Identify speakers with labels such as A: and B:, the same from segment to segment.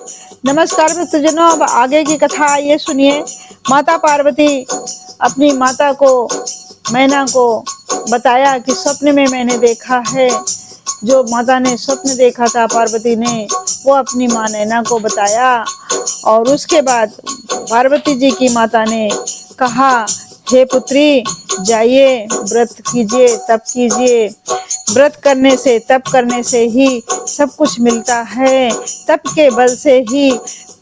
A: नमस्कार भक्तजनों, अब आगे की कथा ये सुनिए। माता पार्वती अपनी माता को, मैना को बताया कि स्वप्न में मैंने देखा है। जो माता ने स्वप्न देखा था पार्वती ने, वो अपनी माँ नैना को बताया। और उसके बाद पार्वती जी की माता ने कहा, हे पुत्री, जाइए व्रत कीजिए, तप कीजिए। व्रत करने से, तप करने से ही सब कुछ मिलता है। तप के बल से ही,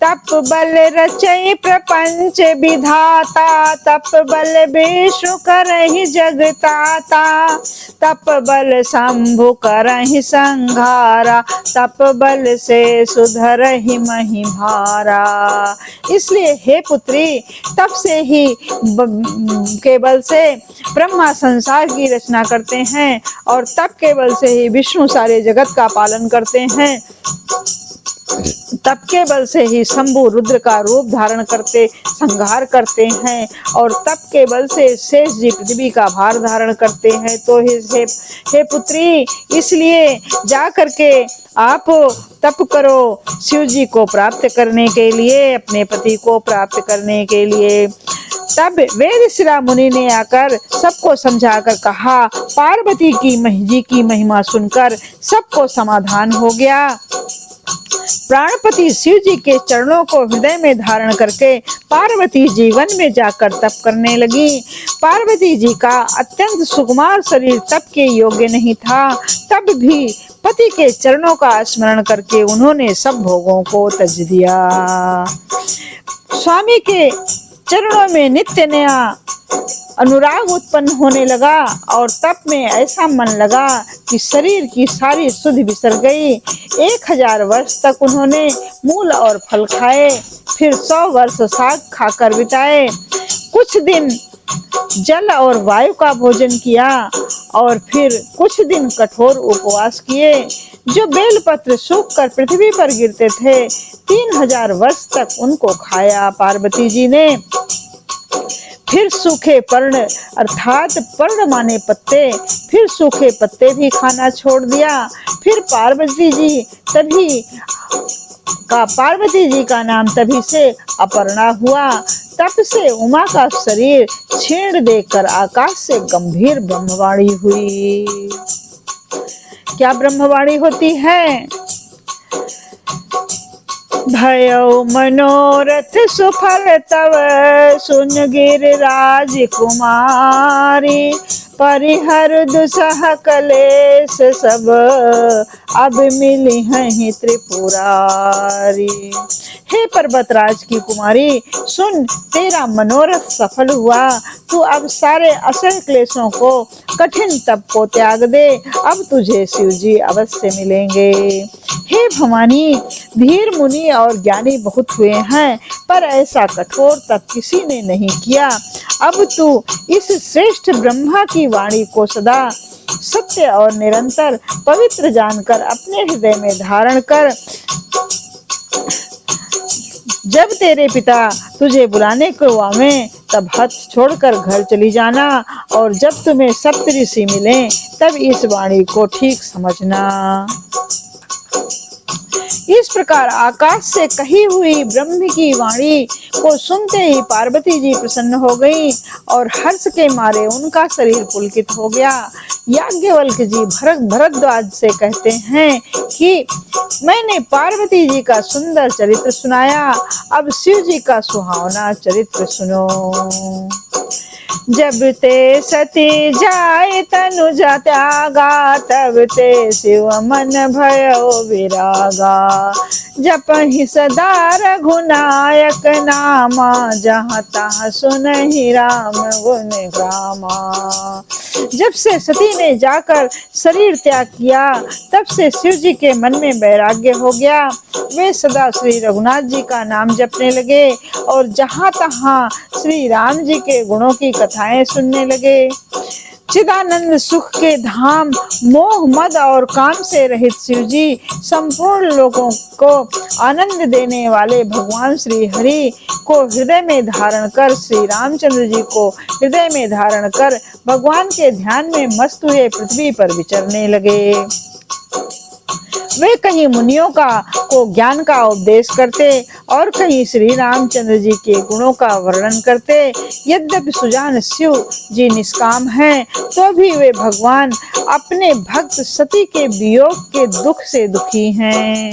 A: तप बल रचई प्रपंच विधाता, तप बल विष्णु करहि जगताता, तप बल शंभु करहि संहारा, तप बल से सुधरहि महि भारा। इसलिए हे पुत्री, तप से ही के बल से ब्रह्मा संसार की रचना करते हैं, और तप के बल से ही विष्णु सारे जगत का पालन करते हैं। तप के बल से ही शंभु रुद्र का रूप धारण करते, संहार करते हैं, और तप के बल से शेष जी पृथ्वी का भार धारण करते हैं। तो हे पुत्री, इसलिए जा करके आप तप करो शिव जी को प्राप्त करने के लिए, अपने पति को प्राप्त करने के लिए। तब वेदशिरा मुनि ने आकर सबको समझाकर कहा। पार्वती जी की महिमा सुनकर सबको समाधान हो गया। प्राणपति शिव जी के चरणों को हृदय में धारण करके पार्वती जी वन में जाकर तप करने लगी। पार्वती जी का अत्यंत सुकुमार शरीर तप के योग्य नहीं था, तब भी पति के चरणों का स्मरण करके उन्होंने सब भोगों को त्यज दिया। स्वामी के चरणों में नित्य नया अनुराग उत्पन्न होने लगा, और तप में ऐसा मन लगा कि शरीर की सारी सुध बिसर गई। 1000 वर्ष तक उन्होंने मूल और फल खाए, फिर 100 वर्ष साग खाकर बिताए। कुछ दिन जल और वायु का भोजन किया, और फिर कुछ दिन कठोर उपवास किए। जो बेलपत्र सूख कर पृथ्वी पर गिरते थे, 3000 वर्ष तक उनको खाया पार्वती जी ने। फिर सूखे पर्ण अर्थात पर्ण माने पत्ते, फिर सूखे पत्ते भी खाना छोड़ दिया। फिर पार्वती जी का नाम तभी से अपर्णा हुआ। तप से उमा का शरीर छीण देखकर आकाश से गंभीर ब्रह्मवाणी हुई। क्या ब्रह्मवाणी होती है? भयो मनोरथ सुफल तव, सुन गिरिराज कुमारी, परिहर दुसह कलेश सब, अब मिली हैं त्रिपुरारी। हे पर्वतराज की कुमारी, सुन, तेरा मनोरथ सफल हुआ। तू अब सारे असह्य क्लेशों को, कठिन तप को त्याग दे। अब तुझे शिव जी अवश्य मिलेंगे। हे भवानी, धीर मुनि और ज्ञानी बहुत हुए हैं, पर ऐसा कठोर तप किसी ने नहीं किया। अब तू इस श्रेष्ठ ब्रह्मा की वाणी को सदा सत्य और निरंतर पवित्र जानकर अपने हृदय में धारण कर। जब तेरे पिता तुझे बुलाने को आवें, तब हाथ छोड़कर घर चली जाना, और जब तुम्हें सप्तऋषि मिलें, तब इस वाणी को ठीक समझना। इस प्रकार आकाश से कही हुई ब्रह्म की वाणी को सुनते ही पार्वती जी प्रसन्न हो गई, और हर्ष के मारे उनका शरीर पुलकित हो गया। याज्ञवल्क्य जी भरद्वाज से कहते हैं कि मैंने पार्वती जी का सुंदर चरित्र सुनाया, अब शिव जी का सुहावना चरित्र सुनो। जब ते सती जाए तनुजा त्यागा, तब ते शिव मन भयो विरागा, जपहि सदा रघुनायक नामा, जहाँ तहाँ सुनहि राम गुण गामा। जब से सती ने जाकर शरीर त्याग किया, तब से शिव जी के मन में वैराग्य हो गया। वे सदा श्री रघुनाथ जी का नाम जपने लगे, और जहाँ तहाँ श्री राम जी के गुणों की कथाएं सुनने लगे। चिदानंद सुख के धाम, मोह मद और काम से रहित शिव जी संपूर्ण लोगों को आनंद देने वाले भगवान श्री हरि को हृदय में धारण कर, श्री रामचंद्र जी को हृदय में धारण कर भगवान के ध्यान में मस्त हुए पृथ्वी पर विचरने लगे। वे कहीं मुनियों को ज्ञान का उपदेश करते और कहीं श्री रामचंद्र जी के गुणों का वर्णन करते। यद्यपि सुजान शिव जी निष्काम हैं, तो भी वे भगवान अपने भक्त सती के वियोग के दुख से दुखी हैं।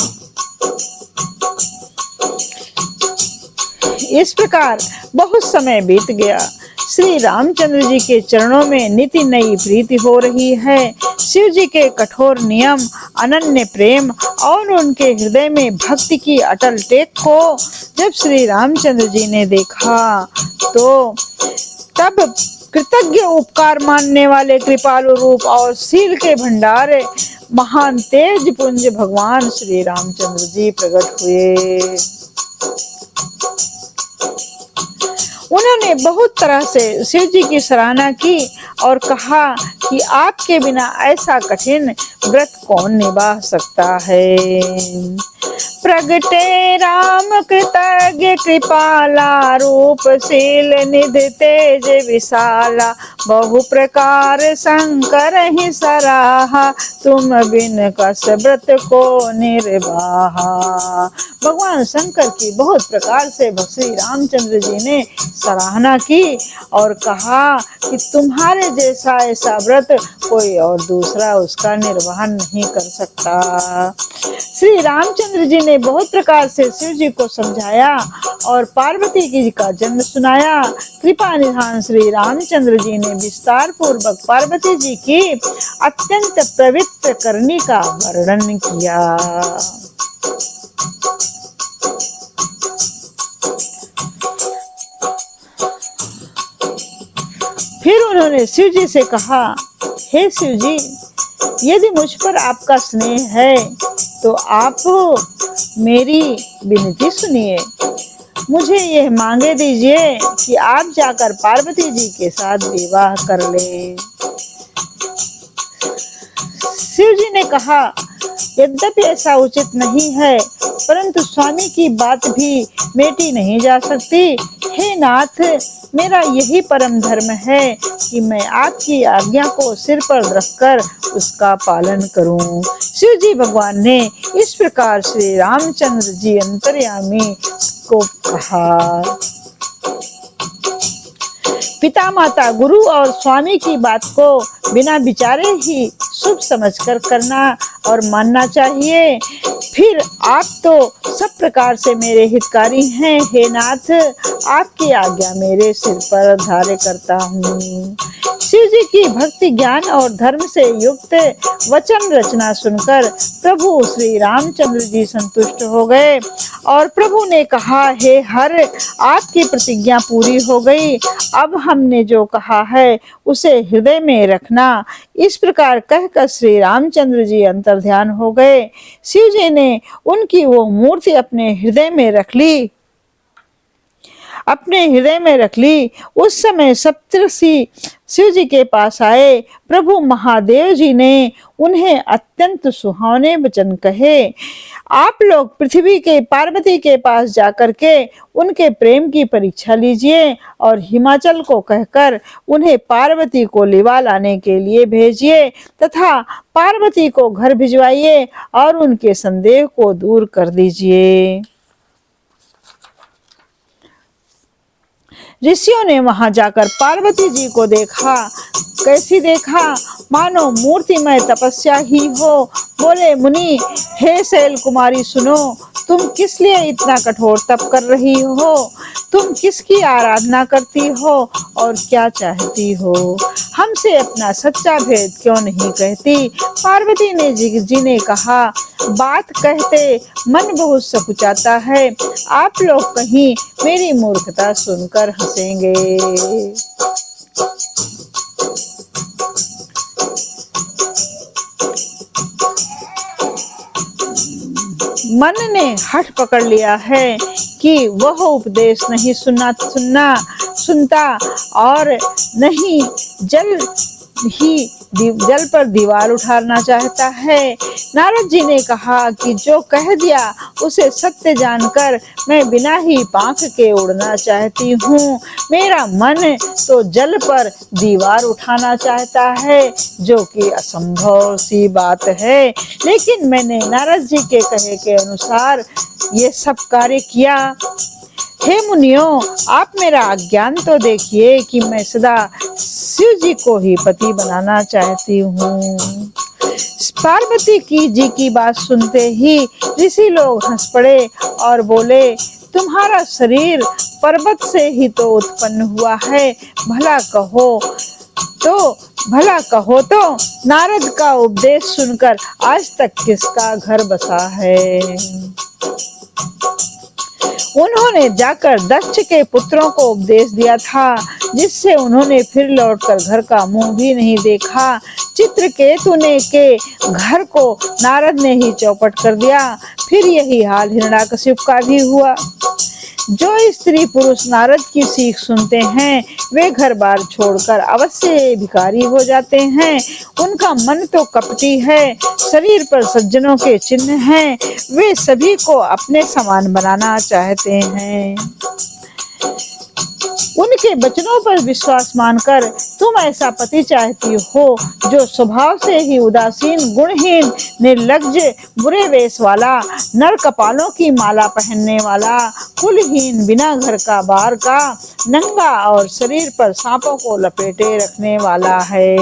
A: इस प्रकार बहुत समय बीत गया। श्री रामचंद्र जी के चरणों में नित्य नई प्रीति हो रही है। शिव जी के कठोर नियम, अनन्य प्रेम और उनके हृदय में भक्ति की अटल टेक को जब श्री रामचंद्र जी ने देखा, तो तब कृतज्ञ उपकार मानने वाले कृपालु रूप और शील के भंडार महान तेज पुंज भगवान श्री रामचंद्र जी प्रकट हुए। उन्होंने बहुत तरह से शिव जी की सराहना की और कहा कि आपके बिना ऐसा कठिन व्रत कौन निभा सकता है। प्रगटे राम कृतज्ञ कृपाला, रूपशील निधि तेज विशाला, बहु प्रकार शंकर ही सराहा, तुम बिन कस व्रत को निर्वाहा। भगवान शंकर की बहुत प्रकार से श्री रामचंद्र जी ने सराहना की और कहा कि तुम्हारे जैसा ऐसा व्रत कोई और दूसरा उसका निर्वहन नहीं कर सकता। श्री रामचंद्र जी ने बहुत प्रकार से शिव जी को समझाया और पार्वती जी का जन्म सुनाया। कृपा निधान श्री रामचंद्र जी ने विस्तार पूर्वक पार्वती जी की अत्यंत पवित्र करनी का वर्णन किया। फिर उन्होंने शिव जी से कहा, हे शिव जी, यदि मुझ पर आपका स्नेह है तो आप मेरी विनती सुनिए। मुझे यह मांगे दीजिए कि आप जाकर पार्वती जी के साथ विवाह कर ले। शिव जी ने कहा, यद्यपि ऐसा उचित नहीं है, परंतु स्वामी की बात भी मेटी नहीं जा सकती। हे नाथ, मेरा यही परम धर्म है कि मैं आपकी आज्ञा को सिर पर रखकर उसका पालन करूं। शिव जी भगवान ने इस प्रकार श्री रामचंद्र जी अंतर्यामी को कहा। पिता माता गुरु और स्वामी की बात को बिना विचारे ही शुभ समझकर करना और मानना चाहिए। फिर आप तो सब प्रकार से मेरे हितकारी हैं। हे नाथ, आपकी आज्ञा मेरे सिर पर धार्य करता हूँ। शिव जी की भक्ति ज्ञान और धर्म से युक्त वचन रचना सुनकर प्रभु श्री रामचंद्र जी संतुष्ट हो गए और प्रभु ने कहा, हे हर, आपकी प्रतिज्ञा पूरी हो गई। अब हमने जो कहा है उसे हृदय में रखना। इस प्रकार कहकर श्री रामचंद्र जी अंतर्ध्यान हो गए। शिव जी ने उनकी वो मूर्ति अपने हृदय में रख ली। उस समय सप्तऋषि शिव जी के पास आए। प्रभु महादेव जी ने उन्हें अत्यंत सुहावने वचन कहे। आप लोग पृथ्वी के पार्वती के पास जाकर के उनके प्रेम की परीक्षा लीजिए और हिमाचल को कहकर उन्हें पार्वती को लिवा लाने के लिए भेजिए तथा पार्वती को घर भिजवाइए और उनके संदेह को दूर कर दीजिए। ऋषियों ने वहां जाकर पार्वती जी को देखा। कैसी देखा? मानो मूर्तिमय तपस्या ही हो। बोले, मुनि, हे शैल कुमारी, सुनो, तुम किस लिए इतना कठोर तप कर रही हो? तुम किसकी आराधना करती हो और क्या चाहती हो? हमसे अपना सच्चा भेद क्यों नहीं कहती? पार्वती ने जी ने कहा, बात कहते मन बहुत सकुचाता है। आप लोग कहीं मेरी मूर्खता सुनकर हंसेंगे। मन ने हठ पकड़ लिया है कि वह उपदेश नहीं सुनता और नहीं जल ही जल पर दीवार उठाना चाहता है। नारद जी ने कहा कि जो कह दिया उसे सत्य जानकर मैं बिना ही पांख के उड़ना चाहती हूँ। मेरा मन तो जल पर दीवार उठाना चाहता है, जो कि असंभव सी बात है, लेकिन मैंने नारद जी के कहे के अनुसार ये सब कार्य किया। हे मुनियों, आप मेरा अज्ञान तो देखिए कि मैं सदा शिव जी को ही पति बनाना चाहती हूँ। पार्वती जी की बात सुनते ही ऋषि लोग हंस पड़े और बोले, तुम्हारा शरीर पर्वत से ही तो उत्पन्न हुआ है, भला कहो तो नारद का उपदेश सुनकर आज तक किसका घर बसा है। उन्होंने जाकर दक्ष के पुत्रों को उपदेश दिया था, जिससे उन्होंने फिर लौटकर घर का मुंह भी नहीं देखा। चित्रकेतु ने के घर को नारद ने ही चौपट कर दिया। फिर यही हाल हिरण्याकशिपु का भी हुआ। जो स्त्री पुरुष नारद की सीख सुनते हैं वे घर बार छोड़कर अवश्य भिखारी हो जाते हैं। उनका मन तो कपटी है, शरीर पर सज्जनों के चिन्ह हैं, वे सभी को अपने समान बनाना चाहते हैं। उनके वचनों पर विश्वास मानकर तुम ऐसा पति चाहती हो जो स्वभाव से ही उदासीन, गुणहीन, निर्लज्ज, बुरे वेश वाला, नर कपालों की माला पहनने वाला, कुलहीन, बिना घर का बार का, नंगा और शरीर पर सांपों को लपेटे रखने वाला है।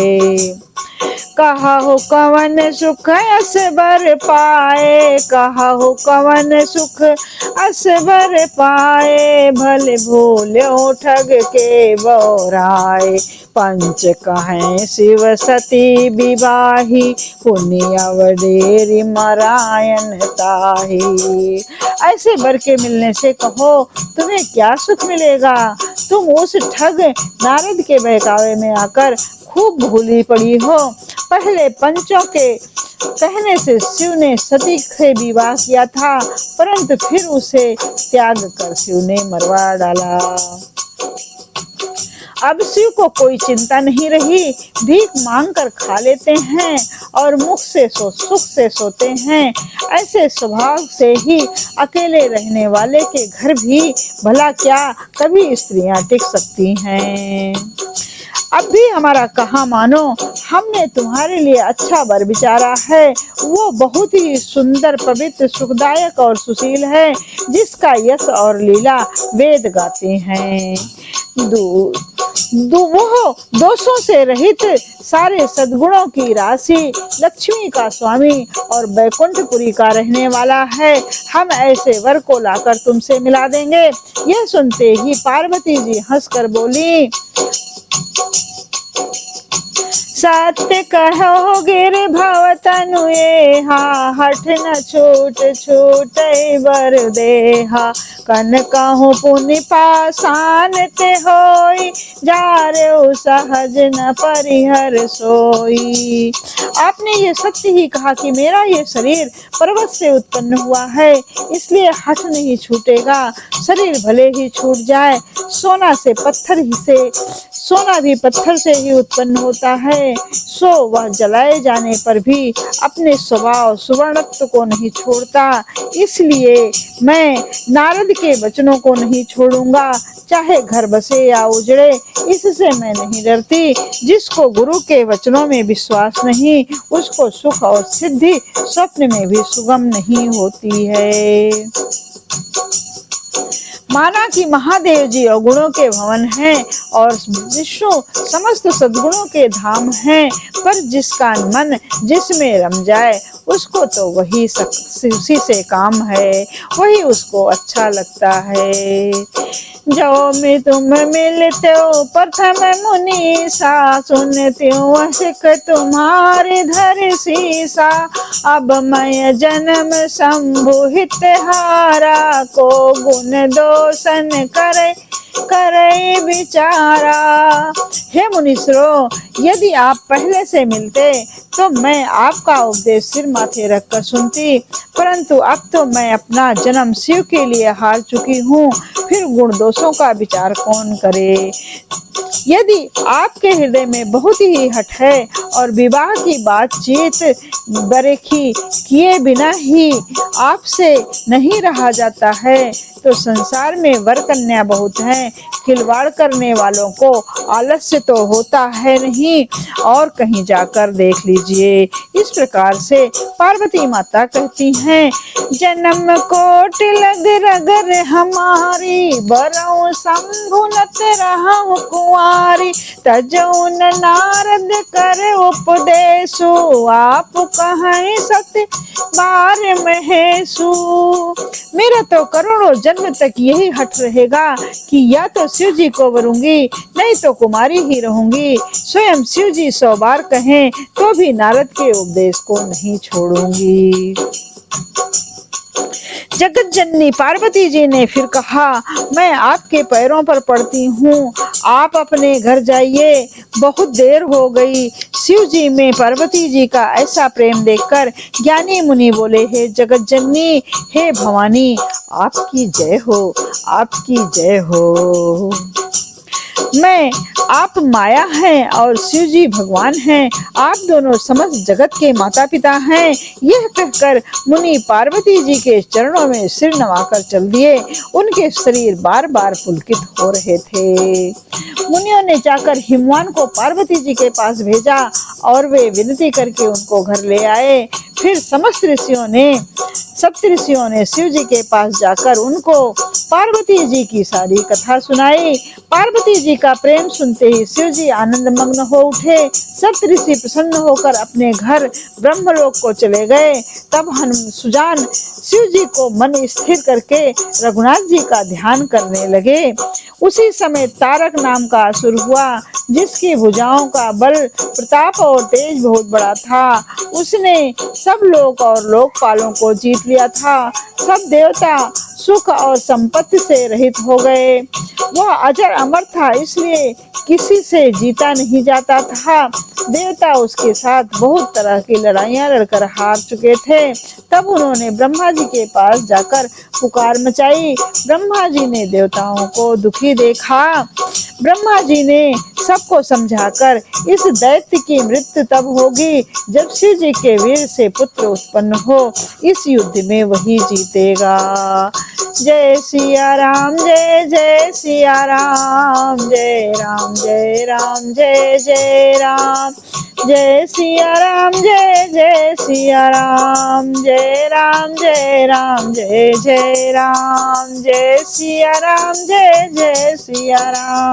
A: कहा हो कवन सुख असबर पाए, कहा हो कवन सुख असबर पाए, भले भोल्यो ठग के बोराए, पंच कहें शिव सती विवाही, पुण्य अवडेरी मरायन ताही। ऐसे वर के मिलने से कहो तुम्हें क्या सुख मिलेगा। तुम उस ठग नारद के बहकावे में आकर खूब भूली पड़ी हो। पहले पंचों के कहने से शिव ने सती से विवाह किया था, परंतु फिर उसे त्याग कर शिव ने मरवा डाला। अब शिव को कोई चिंता नहीं रही, भीख मांग कर खा लेते हैं और मुख से सुख से सोते हैं। ऐसे स्वभाव से ही अकेले रहने वाले के घर भी भला क्या कभी स्त्रियां टिक सकती हैं। अब भी हमारा कहा मानो, हमने तुम्हारे लिए अच्छा वर विचारा है। वो बहुत ही सुंदर, पवित्र, सुखदायक और सुशील है, जिसका यश और लीला वेद गाते हैं। वो दोषों से रहित, सारे सद्गुणों की राशि, लक्ष्मी का स्वामी और बैकुंठपुरी का रहने वाला है। हम ऐसे वर को लाकर तुमसे मिला देंगे। यह सुनते ही पार्वती जी हंसकर बोली, सत्य कहो गिरि भव तनु येहा, हठ न छूट छूटे वर देहा, कन कहूँ पुनि पाषाण ते होई, जारे सहज न परिहर सोई। आपने ये सत्य ही कहा कि मेरा ये शरीर पर्वत से उत्पन्न हुआ है, इसलिए हठ नहीं छूटेगा। शरीर भले ही छूट जाए, सोना भी पत्थर से ही उत्पन्न होता है, सो वह जलाए जाने पर भी अपने स्वभाव सुवर्णत्व को नहीं छोड़ता। इसलिए मैं नारद के वचनों को नहीं छोड़ूंगा, चाहे घर बसे या उजड़े, इससे मैं नहीं डरती। जिसको गुरु के वचनों में विश्वास नहीं, उसको सुख और सिद्धि स्वप्न में भी सुगम नहीं होती है। माना कि महादेव जी अवगुणों के भवन हैं और विष्णु समस्त सद्गुणों के धाम हैं, पर जिसका मन जिसमें रम जाए उसको तो वही उसी से काम है, वही उसको अच्छा लगता है। जो मैं तुम मिलते हो प्रथम मुनीसा, सुनती हूँ सिख तुम्हारे धर सीसा, अब मैं जन्म शंभु हारा, को गुण दोषन करे विचारा। हे मुनीश्वरों, यदि आप पहले से मिलते तो मैं आपका उपदेश सिर माथे रखकर सुनती, परंतु अब तो मैं अपना जन्म शिव के लिए हार चुकी हूँ, फिर गुण दोषों का विचार कौन करे। यदि आपके हृदय में बहुत ही हठ है और विवाह की बातचीत बरेखी किए बिना ही आपसे नहीं रहा जाता है, तो संसार में वर कन्या बहुत हैं। खिलवाड़ करने वालों को आलस्य तो होता है नहीं, और कहीं जाकर देख लीजिए। इस प्रकार से पार्वती माता कहती हैं, जन्म कोट लग रगर हमारी, बरऊ शंभुनत रहूं कुंवारी, तजौन नारद कर उपदेशु, आप कहें सत्य बार महेशु। मेरा तो करोड़ों जन्म तक यही हट रहेगा कि या तो शिव जी को वरूंगी, नहीं तो कुमारी ही रहूंगी। स्वयं शिव जी 100 बार कहें तो भी नारद के उपदेश को नहीं छोड़ूंगी। जगत जननी पार्वती जी ने फिर कहा, मैं आपके पैरों पर पड़ती हूँ, आप अपने घर जाइए, बहुत देर हो गई। शिव जी में पार्वती जी का ऐसा प्रेम देखकर ज्ञानी मुनि बोले, हे जगत जननी, हे भवानी, आपकी जय हो, आपकी जय हो। मैं आप माया हैं और शिव जी भगवान हैं, आप दोनों समस्त जगत के माता पिता हैं। यह कहकर मुनि पार्वती जी के चरणों में सिर नवाकर चल दिए। उनके शरीर बार बार पुलकित हो रहे थे। मुनियों ने जाकर हिमवान को पार्वती जी के पास भेजा और वे विनती करके उनको घर ले आए। फिर समस्त सप्तऋषियों ने शिव जी के पास जाकर उनको पार्वती जी की सारी कथा सुनाई। पार्वती जी का प्रेम सुनते ही शिव जी आनंद मग्न हो उठे। सप्तऋषि प्रसन्न होकर अपने घर ब्रह्मलोक को चले गए। तब सुजान शिव जी को मन स्थिर करके रघुनाथ जी का ध्यान करने लगे। उसी समय तारक नाम का असुर हुआ, जिसकी भुजाओं का बल, प्रताप और तेज बहुत बड़ा था। उसने सब लोक और लोकपालों को जीत लिया था। सब देवता सुख और संपत्ति से रहित हो गए। वह अजर अमर था, इसलिए किसी से जीता नहीं जाता था। देवता उसके साथ बहुत तरह की लड़ाइयां लड़कर हार चुके थे। तब उन्होंने ब्रह्मा जी के पास जाकर पुकार मचाई। ब्रह्मा जी ने देवताओं को दुखी देखा। ब्रह्मा जी ने सबको समझाकर, इस दैत्य की मृत्यु तब होगी जब शिव जी के वीर से पुत्र उत्पन्न हो। इस युद्ध में वही जीतेगा। जय सिया राम, जय जय सिया राम, जय राम जय राम, जय जय राम, जय सिया राम, जय जय सिया राम, जय राम जय राम, जय जय राम, जय सिया राम, जय जय सिया राम।